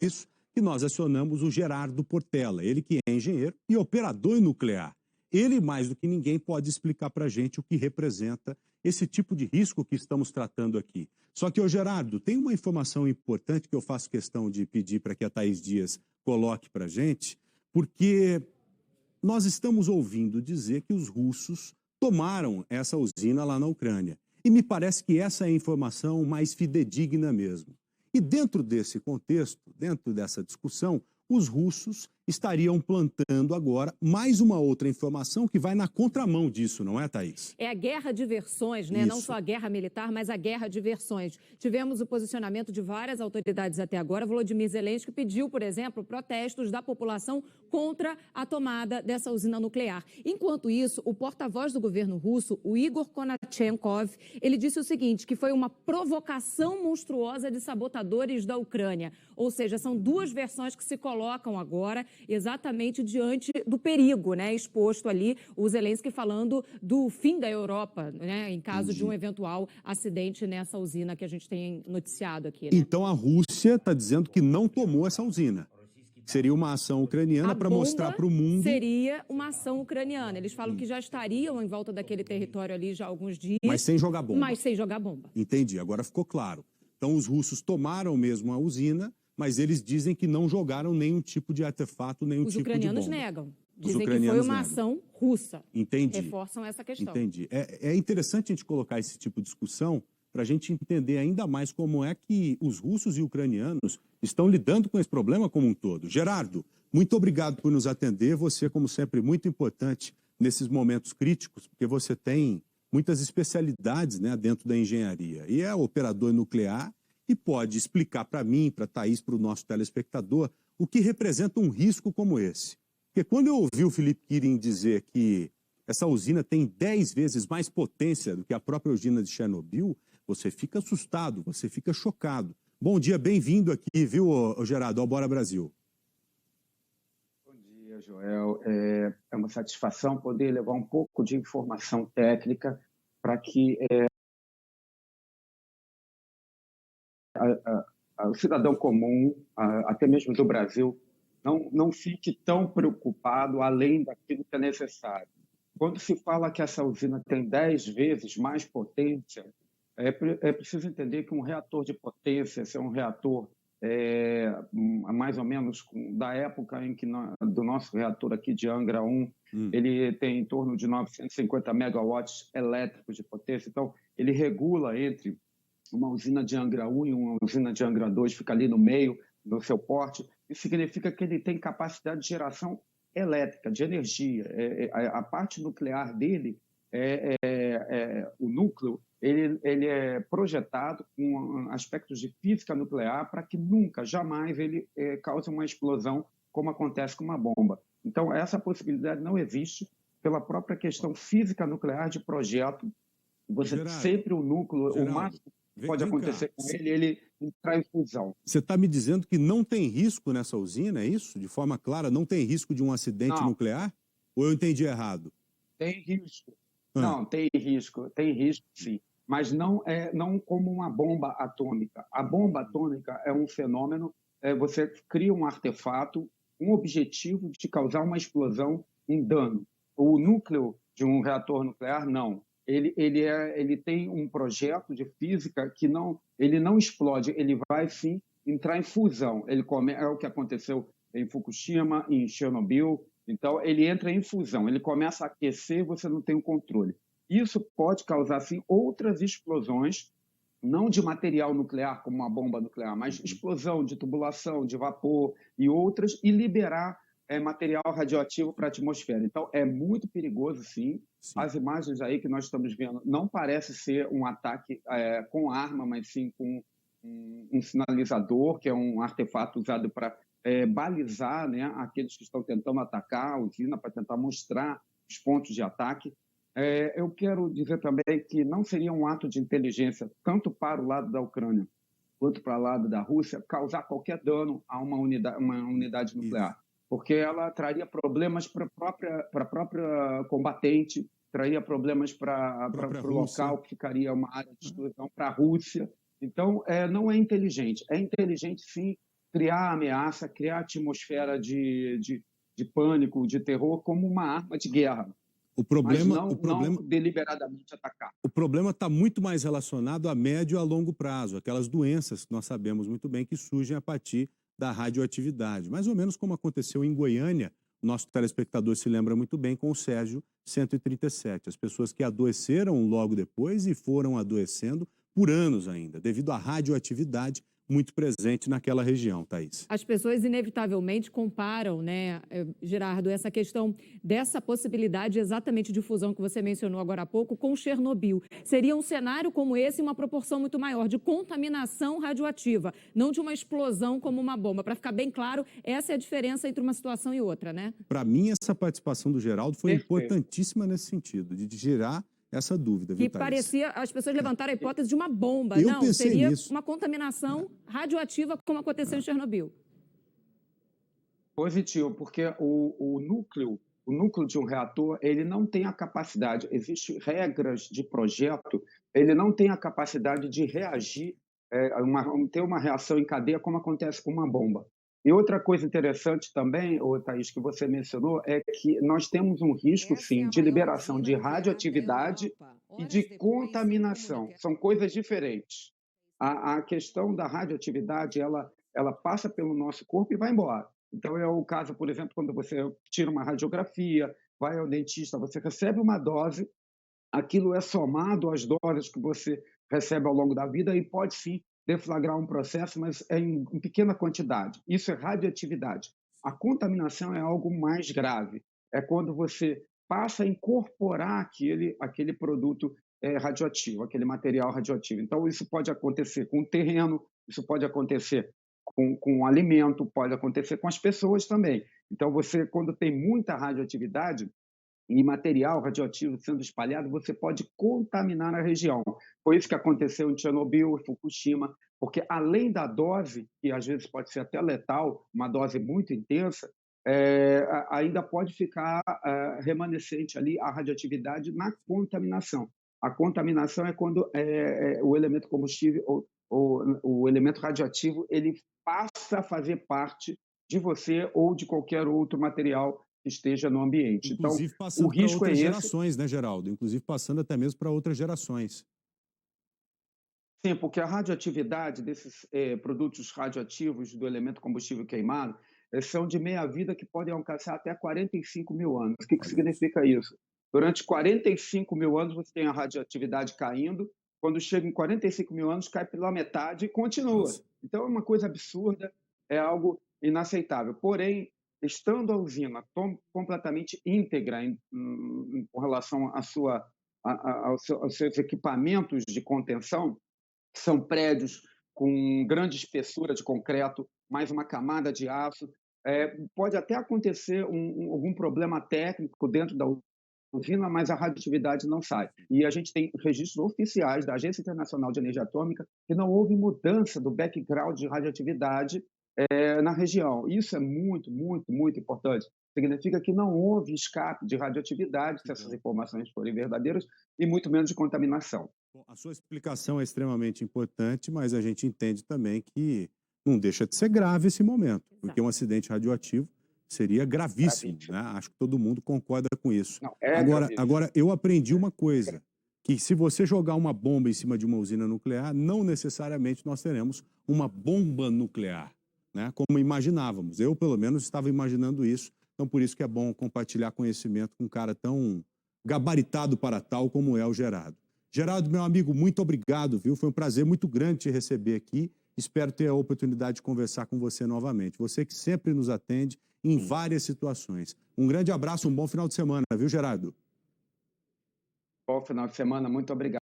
isso que nós acionamos o Gerardo Portela, ele que é engenheiro e operador nuclear. Ele, mais do que ninguém, pode explicar para a gente o que representa esse tipo de risco que estamos tratando aqui. Só que, ô Gerardo, tem uma informação importante que eu faço questão de pedir para que a Thaís Dias coloque para a gente, porque nós estamos ouvindo dizer que os russos tomaram essa usina lá na Ucrânia. E me parece que essa é a informação mais fidedigna mesmo. E dentro desse contexto, dentro dessa discussão, os russos estariam plantando agora mais uma outra informação que vai na contramão disso, não é, Thaís? É a guerra de versões, né? Não só a guerra militar, mas a guerra de versões. Tivemos o posicionamento de várias autoridades até agora. Volodymyr Zelensky pediu, por exemplo, protestos da população contra a tomada dessa usina nuclear. Enquanto isso, o porta-voz do governo russo, o Igor Konachenkov, ele disse o seguinte, que foi uma provocação monstruosa de sabotadores da Ucrânia. Ou seja, são duas versões que se colocam agora exatamente diante do perigo, né, exposto ali, o Zelensky falando do fim da Europa, né, em caso de um eventual acidente nessa usina que a gente tem noticiado aqui. Né? Então a Rússia está dizendo que não tomou essa usina. Seria uma ação ucraniana para mostrar para o mundo... Seria uma ação ucraniana. Eles falam que já estariam em volta daquele território ali já há alguns dias. Mas sem jogar bomba. Mas sem jogar bomba. Entendi, agora ficou claro. Então os russos tomaram mesmo a usina, mas eles dizem que não jogaram nenhum tipo de artefato, nenhum tipo de bomba. Os ucranianos negam. Dizem que foi uma ação russa. Entendi. Reforçam essa questão. Entendi. É interessante a gente colocar esse tipo de discussão para a gente entender ainda mais como é que os russos e ucranianos estão lidando com esse problema como um todo. Gerardo, muito obrigado por nos atender. Você, como sempre, muito importante nesses momentos críticos, porque você tem muitas especialidades, né, dentro da engenharia. E é operador nuclear e pode explicar para mim, para a Thaís, para o nosso telespectador, o que representa um risco como esse. Porque quando eu ouvi o Philippe Quirin dizer que essa usina tem 10 vezes mais potência do que a própria usina de Chernobyl, você fica assustado, você fica chocado. Bom dia, bem-vindo aqui, viu, Gerardo, ao Bora Brasil. Bom dia, Joel. É uma satisfação poder levar um pouco de informação técnica para que o cidadão comum, até mesmo do Brasil, não fique tão preocupado além daquilo que é necessário. Quando se fala que essa usina tem 10 vezes mais potência, é preciso entender que um reator de potência, se é um reator mais ou menos da época em que do nosso reator aqui de Angra 1, ele tem em torno de 950 megawatts elétricos de potência. Então, ele regula entre uma usina de Angra 1 e uma usina de Angra 2, fica ali no meio do seu porte. Isso significa que ele tem capacidade de geração elétrica, de energia. A parte nuclear dele, o núcleo, ele é projetado com aspectos de física nuclear para que nunca, jamais, ele cause uma explosão como acontece com uma bomba. Então, essa possibilidade não existe pela própria questão física nuclear de projeto. Você Gerardo, sempre o núcleo, o máximo que pode acontecer com ele entrar em fusão. Você está me dizendo que não tem risco nessa usina, é isso? De forma clara, não tem risco de um acidente nuclear? Ou eu entendi errado? Tem risco. Não, tem risco sim. Mas não como uma bomba atômica. A bomba atômica é um fenômeno, você cria um artefato, um objetivo de causar uma explosão, um dano. O núcleo de um reator nuclear, não. Ele tem um projeto de física que ele não explode, ele vai sim entrar em fusão. É o que aconteceu em Fukushima, em Chernobyl. Então, ele entra em fusão, ele começa a aquecer e você não tem o controle. Isso pode causar, sim, outras explosões, não de material nuclear, como uma bomba nuclear, mas explosão de tubulação, de vapor e outras, e liberar material radioativo para a atmosfera. Então, é muito perigoso, sim. As imagens aí que nós estamos vendo não parece ser um ataque com arma, mas sim com um sinalizador, que é um artefato usado para balizar, né, aqueles que estão tentando atacar a usina, para tentar mostrar os pontos de ataque. Eu quero dizer também que não seria um ato de inteligência, tanto para o lado da Ucrânia quanto para o lado da Rússia, causar qualquer dano a uma unidade nuclear. Porque ela traria problemas para a própria combatente, traria problemas para o local, que ficaria uma área de exclusão para a Rússia. Então, não é inteligente. É inteligente, sim, criar ameaça, criar atmosfera de pânico, de terror, como uma arma de guerra. Mas não deliberadamente atacar. O problema está muito mais relacionado a médio e a longo prazo, aquelas doenças que nós sabemos muito bem que surgem a partir da radioatividade. Mais ou menos como aconteceu em Goiânia, o nosso telespectador se lembra muito bem com o Césio 137. As pessoas que adoeceram logo depois e foram adoecendo por anos ainda, devido à radioatividade muito presente naquela região, Thaís. As pessoas inevitavelmente comparam, né, Gerardo, essa questão dessa possibilidade exatamente de fusão que você mencionou agora há pouco com Chernobyl. Seria um cenário como esse em uma proporção muito maior de contaminação radioativa, não de uma explosão como uma bomba. Para ficar bem claro, essa é a diferença entre uma situação e outra, né? Para mim, essa participação do Geraldo foi importantíssima nesse sentido, de gerar essa dúvida, viu, que Thaís? Parecia, as pessoas levantaram a hipótese de uma bomba. Eu não, pensei seria nisso. uma contaminação radioativa, como aconteceu em Chernobyl. Positivo, porque o núcleo de um reator, ele não tem a capacidade, existem regras de projeto, ele não tem a capacidade de reagir, ter uma reação em cadeia como acontece com uma bomba. E outra coisa interessante também, Thaís, que você mencionou, é que nós temos um risco, sim, de liberação de radioatividade e de contaminação. São coisas diferentes. A questão da radioatividade, ela passa pelo nosso corpo e vai embora. Então, é o caso, por exemplo, quando você tira uma radiografia, vai ao dentista, você recebe uma dose, aquilo é somado às doses que você recebe ao longo da vida e pode, sim, deflagrar um processo, mas é em pequena quantidade. Isso é radioatividade. A contaminação é algo mais grave. É quando você passa a incorporar aquele produto radioativo, aquele material radioativo. Então, isso pode acontecer com o terreno, isso pode acontecer com o alimento, pode acontecer com as pessoas também. Então, você, quando tem muita radioatividade, e material radioativo sendo espalhado, você pode contaminar a região. Foi isso que aconteceu em Chernobyl e Fukushima, porque além da dose, que às vezes pode ser até letal, uma dose muito intensa, ainda pode ficar remanescente ali a radioatividade na contaminação. A contaminação é quando o elemento combustível, o elemento radioativo, ele passa a fazer parte de você ou de qualquer outro material que esteja no ambiente. Inclusive então, passando o risco para outras é gerações, né, Geraldo? Inclusive passando até mesmo para outras gerações. Sim, porque a radioatividade desses produtos radioativos do elemento combustível queimado são de meia-vida que podem alcançar até 45 mil anos. O que significa isso? Durante 45 mil anos você tem a radioatividade caindo, quando chega em 45 mil anos cai pela metade e continua. Nossa. Então é uma coisa absurda, é algo inaceitável. Porém, estando a usina completamente íntegra com relação aos seus equipamentos de contenção, são prédios com grande espessura de concreto, mais uma camada de aço. Pode até acontecer algum problema técnico dentro da usina, mas a radioatividade não sai. E a gente tem registros oficiais da Agência Internacional de Energia Atômica que não houve mudança do background de radioatividade na região. Isso é muito, muito, muito importante. Significa que não houve escape de radioatividade, se essas informações forem verdadeiras, e muito menos de contaminação. Bom, a sua explicação é extremamente importante, mas a gente entende também que não deixa de ser grave esse momento, porque um acidente radioativo seria gravíssimo, né? Acho que todo mundo concorda com isso. Não, agora, eu aprendi uma coisa, que se você jogar uma bomba em cima de uma usina nuclear, não necessariamente nós teremos uma bomba nuclear, né? Como imaginávamos. Eu, pelo menos, estava imaginando isso. Então, por isso que é bom compartilhar conhecimento com um cara tão gabaritado para tal como é o Gerardo. Gerardo, meu amigo, muito obrigado, viu? Foi um prazer muito grande te receber aqui. Espero ter a oportunidade de conversar com você novamente. Você que sempre nos atende em várias situações. Um grande abraço, um bom final de semana, viu, Gerardo? Bom final de semana, muito obrigado.